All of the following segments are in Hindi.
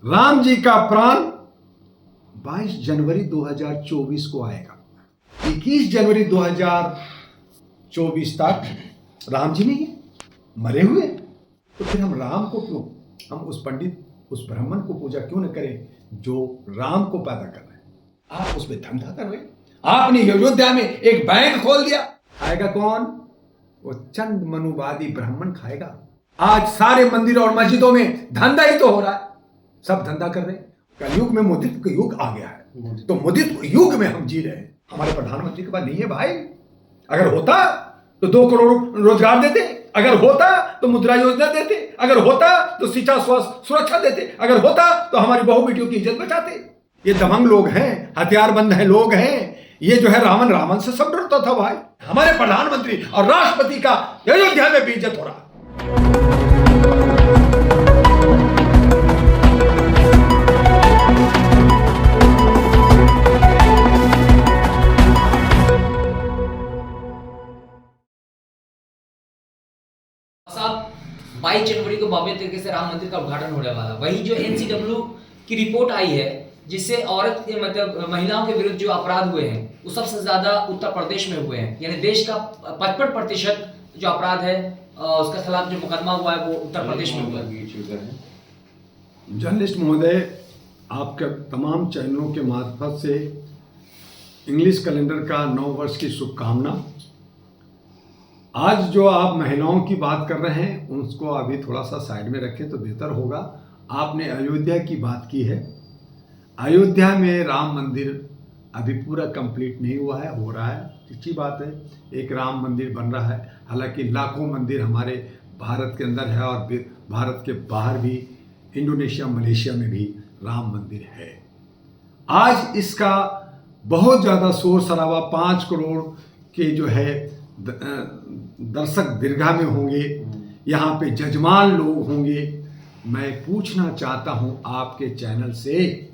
राम जी का प्राण 22 जनवरी 2024 को आएगा। 21 जनवरी 2024 तक राम जी नहीं है, मरे हुए। तो फिर हम राम को क्यों, हम उस पंडित, उस ब्राह्मण को पूजा क्यों न करें जो राम को पैदा कर रहे हैं। आप उसमें धंधा कर रहे हैं। आपने अयोध्या में एक बैंक खोल दिया, खाएगा कौन? वो चंद मनुवादी ब्राह्मण खाएगा। आज सारे मंदिर और मस्जिदों में धंधा ही तो हो रहा है, सब धंधा कर रहे हैं। कलयुग में मोदित का युग आ गया है, तो मोदित युग में हम जी रहे हैं। हमारे प्रधानमंत्री के पास नहीं है भाई। अगर होता तो 2 करोड़ रोजगार देते, अगर होता तो मुद्रा योजना देते, अगर होता तो शिक्षा स्वास्थ्य सुरक्षा देते, अगर होता तो हमारी बहू बेटियों की इज्जत बचाते। ये दबंग लोग हैं, हथियारबंद है लोग हैं। ये जो है रावण से सब डरता था भाई। हमारे प्रधानमंत्री और राष्ट्रपति का अयोध्या में बेइज्जत हो रहा है। साहब 22 जनवरी को भव्य तरीके से राम मंदिर का उद्घाटन होने वाला। वही जो एनसीडब्ल्यू की रिपोर्ट आई है जिससे औरत के मतलब महिलाओं के विरुद्ध जो अपराध हुए हैं वो सबसे ज्यादा उत्तर प्रदेश में हुए हैं। यानी देश का 55% जो अपराध है उसके खिलाफ जो मुकदमा हुआ है वो उत्तर प्रदेश में हुआ है। जर्नलिस्ट महोदय, आपके तमाम चैनलों के मार्फत से इंग्लिश कैलेंडर का 9 वर्ष की शुभकामना। आज जो आप महिलाओं की बात कर रहे हैं उसको अभी थोड़ा सा साइड में रखें तो बेहतर होगा। आपने अयोध्या की बात की है। अयोध्या में राम मंदिर अभी पूरा कंप्लीट नहीं हुआ है, हो रहा है, अच्छी बात है। एक राम मंदिर बन रहा है। हालांकि लाखों मंदिर हमारे भारत के अंदर है और भारत के बाहर भी, इंडोनेशिया मलेशिया में भी राम मंदिर है। आज इसका बहुत ज़्यादा शोर शराबा, 5 करोड़ के जो है दर्शक दीर्घा में होंगे, यहाँ पे जजमान लोग होंगे। मैं पूछना चाहता हूँ आपके चैनल से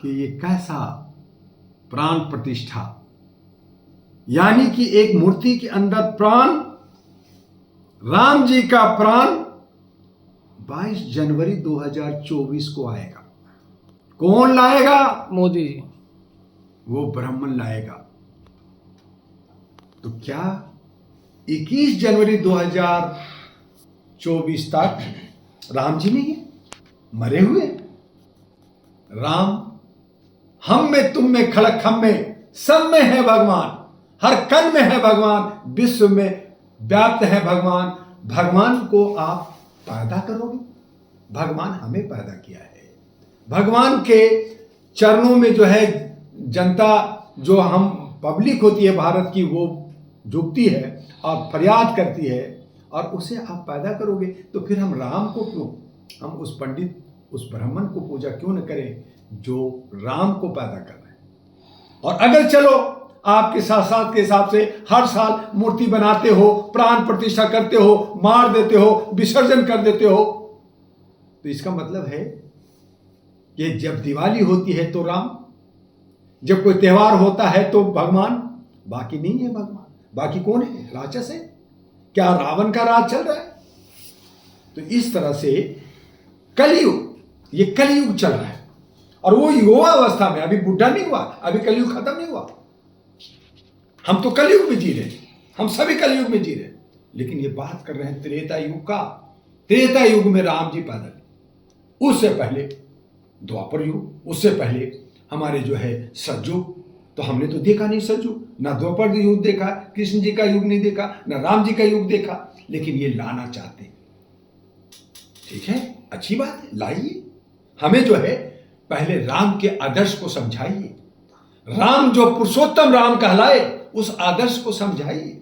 कि ये कैसा प्राण प्रतिष्ठा, यानी कि एक मूर्ति के अंदर प्राण, राम जी का प्राण 22 जनवरी 2024 को आएगा। कौन लाएगा? मोदी जी। वो ब्राह्मण लाएगा। तो क्या 21 जनवरी 2024 तक राम जी नहीं है, मरे हुए? राम हम में, तुम में, खलक हम में, सब में है भगवान, हर कण में है भगवान, विश्व में व्याप्त है भगवान। भगवान को आप पैदा करोगे? भगवान हमें पैदा किया है। भगवान के चरणों में जो है जनता, जो हम पब्लिक होती है भारत की, वो झुकती है और फरियाद करती है, और उसे आप पैदा करोगे। तो फिर हम राम को क्यों, हम उस पंडित, उस ब्राह्मण को पूजा क्यों न करें जो राम को पैदा कर रहे हैं। और अगर चलो आपके शास्त्र के हिसाब से हर साल मूर्ति बनाते हो, प्राण प्रतिष्ठा करते हो, मार देते हो, विसर्जन कर देते हो, तो इसका मतलब है कि जब दिवाली होती है तो राम, जब कोई त्योहार होता है तो भगवान, बाकी नहीं है भगवान। बाकी कौन है? राक्षस है? क्या रावण का राज चल रहा है? तो इस तरह से कलयुग, ये कलयुग चल रहा है। और वो युवा अवस्था में, अभी बुढ़ा नहीं हुआ, अभी कलयुग खत्म नहीं हुआ। हम तो कलयुग में जी रहे हैं, हम सभी कलयुग में जी रहे हैं। लेकिन ये बात कर रहे हैं त्रेता युग का। त्रेता युग में राम जी पैदा हुए। उससे पहले द्वापर युग, उससे पहले हमारे जो है सतयुग, तो हमने तो देखा नहीं सतयुग, ना द्वापर युग देखा, कृष्ण जी का युग नहीं देखा, ना राम जी का युग देखा। लेकिन ये लाना चाहते, ठीक है, अच्छी बात है, लाइए। हमें जो है पहले राम के आदर्श को समझाइए। राम जो पुरुषोत्तम राम कहलाए, उस आदर्श को समझाइए।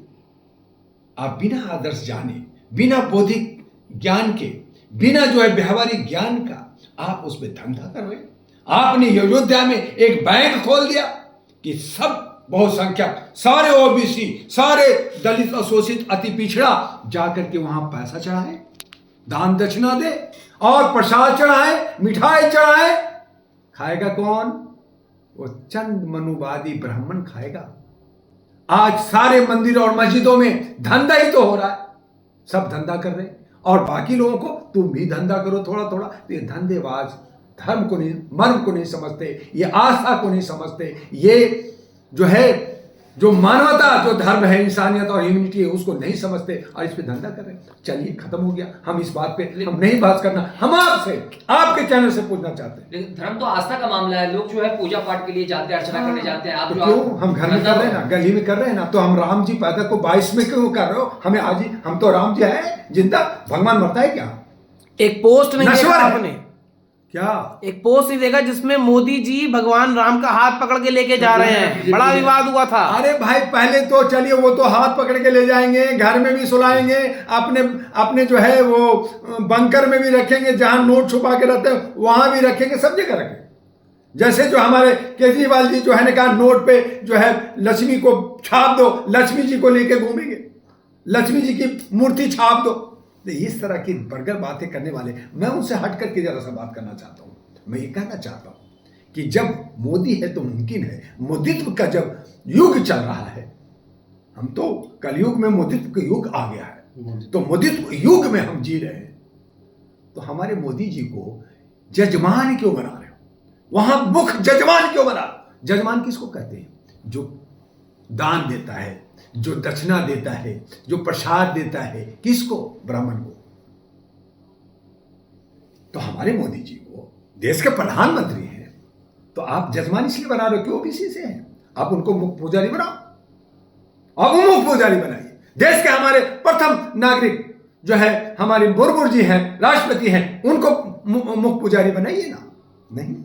आप बिना आदर्श जाने, बिना बौद्धिक ज्ञान के, बिना जो है व्यवहारिक ज्ञान का, आप उसमें धंधा कर रहे हैं। आपने अयोध्या में एक बैंक खोल दिया कि सब बहुसंख्यक, सारे ओबीसी, सारे दलित, अशोषित, अति पिछड़ा जाकर के वहां पैसा चढ़ाए, दान दक्षिणा दे और प्रसाद चढ़ाए, मिठाई चढ़ाए। खाएगा कौन? वो चंद मनुवादी ब्राह्मण खाएगा। आज सारे मंदिर और मस्जिदों में धंधा ही तो हो रहा है, सब धंधा कर रहे हैं। और बाकी लोगों को तुम भी धंधा करो थोड़ा थोड़ा। तो ये धंधेबाज धर्म को नहीं, मर्म को नहीं समझते, ये आस्था को नहीं समझते, ये जो है जो मानवता, जो धर्म है, इंसानियत और ह्यूमैनिटी है, उसको नहीं समझते और इस पे धंधा कर रहे हैं। चलिए खत्म हो गया, हम इस बात पे हम नहीं बात करना, हम आपसे आपके चैनल से पूछना चाहते हैं। लेकिन धर्म तो आस्था का मामला है, लोग जो है पूजा पाठ के लिए जाते हैं, अर्चना करने जाते हैं। आप तो जो क्यों हम घर में कर रहे हैं ना, गली में कर रहे हैं ना, तो हम राम जी पैदा को 22 में क्यों कर रहे हो? हमें आज ही, हम तो राम जी है जिंदा, भगवान मरता है क्या? एक पोस्ट नहीं देखा नश्वर है। आपने? क्या एक पोस्ट नहीं देखा जिसमें मोदी जी भगवान राम का हाथ पकड़ के लेके जा रहे हैं? बड़ा विवाद हुआ था। अरे भाई पहले तो चलिए, वो तो हाथ पकड़ के ले जाएंगे, घर में भी सुलाएंगे, अपने अपने जो है वो बंकर में भी रखेंगे, जहां नोट छुपा के रहते हैं वहां भी रखेंगे, सब जगह रखेंगे। जैसे जो हमारे केजरीवाल जी जो है ने कहा नोट पे जो है लक्ष्मी को छाप दो, लक्ष्मी जी को लेके घूमेंगे, लक्ष्मी जी की मूर्ति छाप दो। तो इस तरह की बर्गर बातें करने वाले, मैं उनसे हट करके जरा सा बात करना चाहता हूं। मैं ये कहना चाहता हूं कि जब मोदी है तो मुमकिन है, मोदित्व का जब युग चल रहा है, हम तो कलयुग में मोदित्व का युग आ गया है, तो मोदित्व युग में हम जी रहे हैं, तो हमारे मोदी जी को जजमान क्यों बना रहे हो? वहां मुख्य जजमान क्यों बना? जजमान किसको कहते हैं? जो दान देता है, जो दक्षिणा देता है, जो प्रसाद देता है, किसको? ब्राह्मण को। तो हमारे मोदी जी को देश के प्रधानमंत्री हैं, तो आप जजमान इसलिए बना रहे हो कि ओबीसी से हैं, आप उनको मुख्य पुजारी बनाओ, आप मुख्य पुजारी बनाइए। देश के हमारे प्रथम नागरिक जो है हमारे मुर्मू जी हैं, राष्ट्रपति हैं, उनको मुख्य पुजारी बनाइए ना। नहीं,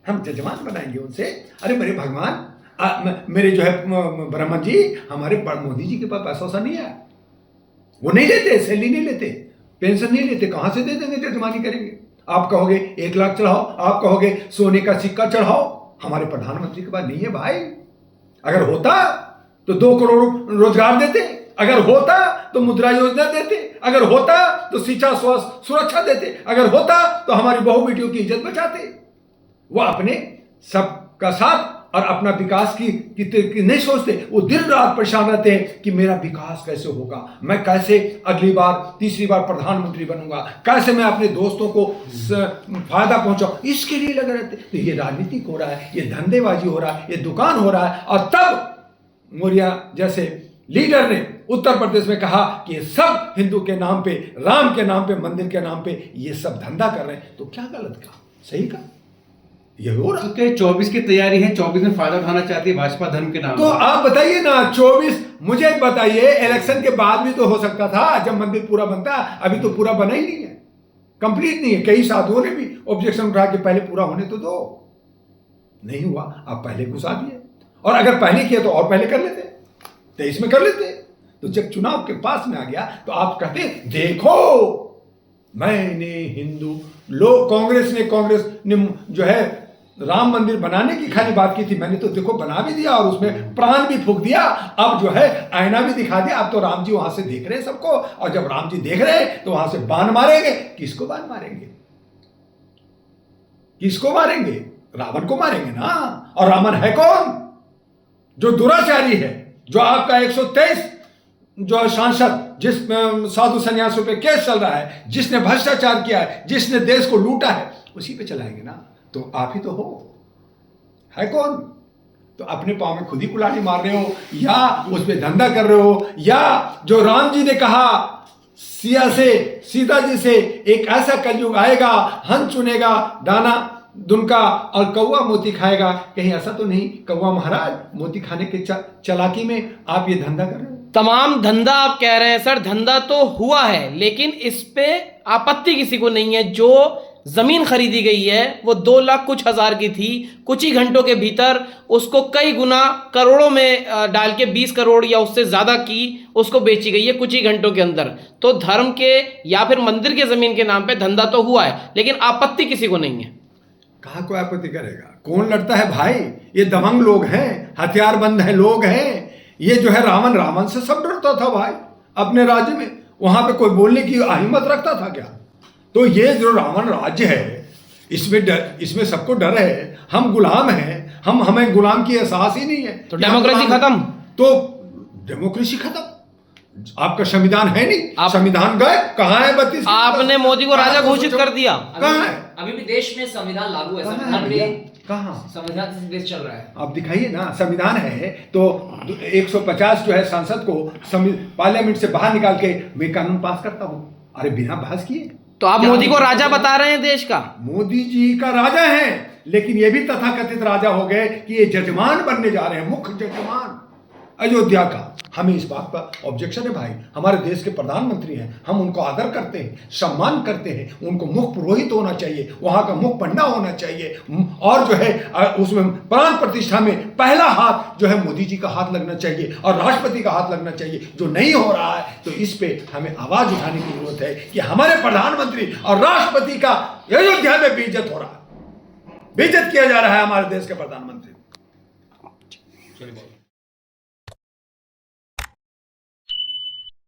हम जजमान बनाएंगे उनसे। अरे मेरे भगवान, मेरे जो है ब्रह्मन जी, हमारे मोदी जी के पास पैसा वैसा नहीं है, वो नहीं लेते, सैलरी नहीं लेते, पेंशन नहीं लेते, कहां से दे देंगे? जजमानी करेंगे। आप कहोगे 1 लाख चढ़ाओ, आप कहोगे सोने का सिक्का चढ़ाओ, हमारे प्रधानमंत्री के पास नहीं है भाई। अगर होता तो 2 करोड़ रोजगार देते, अगर होता तो मुद्रा योजना देते, अगर होता तो शिक्षा स्वास्थ्य सुरक्षा देते, अगर होता तो हमारी बहू बेटियों की इज्जत बचाते। वो अपने सबका साथ और अपना विकास की नहीं सोचते, वो दिन रात परेशान रहते हैं कि मेरा विकास कैसे होगा, मैं कैसे अगली बार तीसरी बार प्रधानमंत्री बनूंगा, कैसे मैं अपने दोस्तों को फायदा पहुंचाऊं, इसके लिए लगे रहते। तो ये राजनीतिक हो रहा है, ये धंधेबाजी हो रहा है, ये दुकान हो रहा है। और तब मौर्य जैसे लीडर ने उत्तर प्रदेश में कहा कि ये सब हिंदू के नाम पे, राम के नाम पे, मंदिर के नाम पे ये सब धंधा कर रहे हैं। तो क्या गलत कहा, सही कहा? ये हो रहा है। 24 की तैयारी है, 24 में फायदा उठाना चाहती है भाजपा धर्म के नाम। तो आप बताइए ना, 24 मुझे बताइए, इलेक्शन के बाद भी तो हो सकता था जब मंदिर पूरा बनता। अभी तो पूरा बना ही नहीं है, कंप्लीट नहीं है। कई साधुओं ने भी ऑब्जेक्शन उठा के पहले पूरा होने तो दो, नहीं हुआ, आप पहले घुसा दिए। और अगर पहले किया तो और पहले कर लेते, 23 में कर लेते। तो जब चुनाव के पास में आ गया तो आप कहते देखो मैंने हिंदू लोग, कांग्रेस ने जो है राम मंदिर बनाने की खाली बात की थी, मैंने तो देखो बना भी दिया और उसमें प्राण भी फूंक दिया। अब जो है आईना भी दिखा दिया। अब तो राम जी वहां से देख रहे हैं सबको, और जब राम जी देख रहे हैं तो वहां से बाण मारेंगे। किसको बाण मारेंगे? किसको मारेंगे? रावण को मारेंगे ना। और रावण है कौन? जो दुराचारी है, जो आपका 123 जो सांसद, जिस साधु सन्यासियों पे केस चल रहा है, जिसने भ्रष्टाचार किया है, जिसने देश को लूटा है, उसी पे चलाएंगे ना। तो आप ही तो हो, है कौन? तो अपने पांव में खुद ही कुल्हाड़ी मार रहे हो, या उस पे धंधा कर रहे हो, या जो राम जी ने कहा सीता जी से एक ऐसा कलयुग आएगा, हन चुनेगा दाना दुनका और कौवा मोती खाएगा। कहीं ऐसा तो नहीं कौवा महाराज मोती खाने के चालाकी में आप ये धंधा कर रहे हो? तमाम धंधा आप कह रहे हैं सर, धंधा तो हुआ है, लेकिन इस पे आपत्ति किसी को नहीं है। जो जमीन खरीदी गई है वो 2 लाख कुछ हजार की थी, कुछ ही घंटों के भीतर उसको कई गुना करोड़ों में डाल के 20 करोड़ या उससे ज्यादा की उसको बेची गई है कुछ ही घंटों के अंदर। तो धर्म के या फिर मंदिर के जमीन के नाम पे धंधा तो हुआ है, लेकिन आपत्ति किसी को नहीं है। कहाँ कोई आपत्ति करेगा? कौन लड़ता है भाई? ये दबंग लोग हैं, हथियारबंद है लोग हैं। ये जो है रावण से सब डरता था भाई अपने राज्य में, वहां पे कोई बोलने की हिम्मत रखता था क्या? तो ये जो रावण राज्य है, इसमें सबको डर है। हम गुलाम हैं, हमें गुलाम की एहसास ही नहीं है। तो डेमोक्रेसी खत्म। तो डेमोक्रेसी खत्म। आपका संविधान है नहीं, आप- संविधान गए कहाँ है? 32 आपने मोदी को राजा घोषित कर दिया। कहाँ है? अभी भी देश में संविधान लागू है, कहाँ है संविधान भैया? पे कहाँ? संविधान से देश चल रहा है। आप दिखाइए ना, संविधान है तो 150 जो है सांसद को पार्लियामेंट से बाहर निकाल के मैं कानून पास करता हूँ। अरे बिना बहस किए। तो आप मोदी को राजा बता रहे हैं देश का। मोदी जी का राजा है, लेकिन ये भी तथाकथित राजा हो गए कि ये जजमान बनने जा रहे हैं, मुख्य जजमान अयोध्या का। हमें इस बात पर ऑब्जेक्शन है भाई। हमारे देश के प्रधानमंत्री हैं, हम उनको आदर करते हैं, सम्मान करते हैं। उनको मुख्य पुरोहित होना चाहिए, वहां का मुख्य पंडा होना चाहिए, और जो है उसमें प्राण प्रतिष्ठा में पहला हाथ जो है मोदी जी का हाथ लगना चाहिए और राष्ट्रपति का हाथ लगना चाहिए, जो नहीं हो रहा है। तो इस पे हमें आवाज उठाने की जरूरत है कि हमारे प्रधानमंत्री और राष्ट्रपति का अयोध्या में बेइज्जत हो रहा है, बेइज्जत किया जा रहा है हमारे देश के प्रधानमंत्री।